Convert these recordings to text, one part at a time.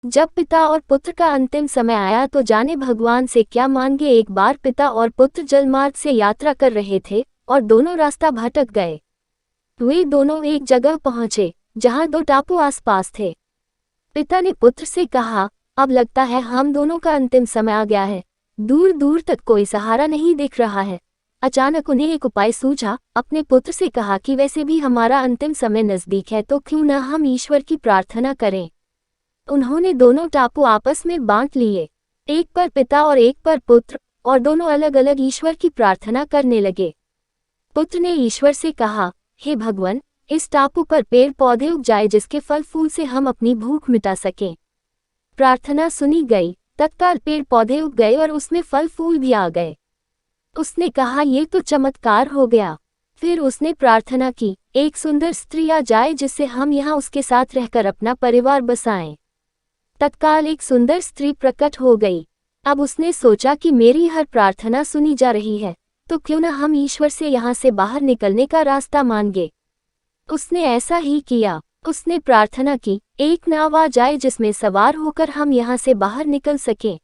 जब पिता और पुत्र का अंतिम समय आया तो जाने भगवान से क्या मांगे। एक बार पिता और पुत्र जलमार्ग से यात्रा कर रहे थे और दोनों रास्ता भटक गए। वे दोनों एक जगह पहुंचे जहां दो टापू आसपास थे। पिता ने पुत्र से कहा, अब लगता है हम दोनों का अंतिम समय आ गया है। दूर दूर तक कोई सहारा नहीं दिख रहा है। अचानक उन्हें एक उपाय सूझा। अपने पुत्र से कहा कि वैसे भी हमारा अंतिम समय नजदीक है तो क्यों न हम ईश्वर की प्रार्थना करें। उन्होंने दोनों टापू आपस में बांट लिए, एक पर पिता और एक पर पुत्र, और दोनों अलग अलग ईश्वर की प्रार्थना करने लगे। पुत्र ने ईश्वर से कहा, हे भगवान, इस टापू पर पेड़ पौधे उग जाए जिसके फल फूल से हम अपनी भूख मिटा सकें। प्रार्थना सुनी गई। तत्काल पेड़ पौधे उग गए और उसमें फल फूल भी आ गए। उसने कहा, ये तो चमत्कार हो गया। फिर उसने प्रार्थना की, एक सुंदर स्त्री आ जाए जिससे हम यहाँ उसके साथ रहकर अपना परिवार बसाएं। तत्काल एक सुंदर स्त्री प्रकट हो गई। अब उसने सोचा कि मेरी हर प्रार्थना सुनी जा रही है, तो क्यों न हम ईश्वर से यहाँ से बाहर निकलने का रास्ता मांगे। उसने ऐसा ही किया। उसने प्रार्थना की, एक नाव आ जाए जिसमें सवार होकर हम यहाँ से बाहर निकल सकें।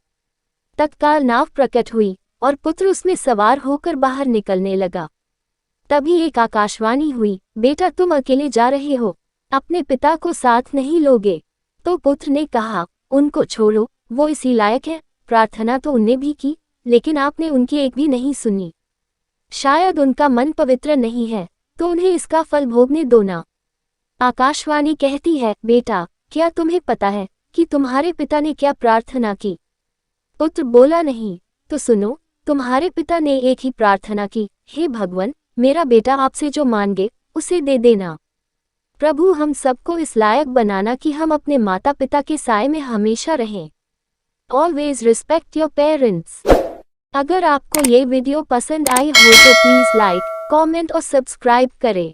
तत्काल नाव प्रकट हुई और पुत्र उसमें सवार होकर बाहर निकलने लगा। तभी एक आकाशवाणी हुई, बेटा तुम अकेले जा रहे हो, अपने पिता को साथ नहीं लोगे। तो पुत्र ने कहा, उनको छोड़ो, वो इसी लायक है। प्रार्थना तो उनने भी की, लेकिन आपने उनकी एक भी नहीं सुनी। शायद उनका मन पवित्र नहीं है, तो उन्हें इसका फल भोगने दो ना। आकाशवाणी कहती है, बेटा क्या तुम्हें पता है कि तुम्हारे पिता ने क्या प्रार्थना की। पुत्र बोला, नहीं। तो सुनो, तुम्हारे पिता ने एक ही प्रार्थना की, हे भगवान, मेरा बेटा आपसे जो मांगे उसे दे देना। प्रभु हम सबको इस लायक बनाना कि हम अपने माता पिता के साए में हमेशा रहें। Always respect your parents. अगर आपको ये वीडियो पसंद आई हो तो प्लीज़ लाइक, कमेंट और सब्सक्राइब करें।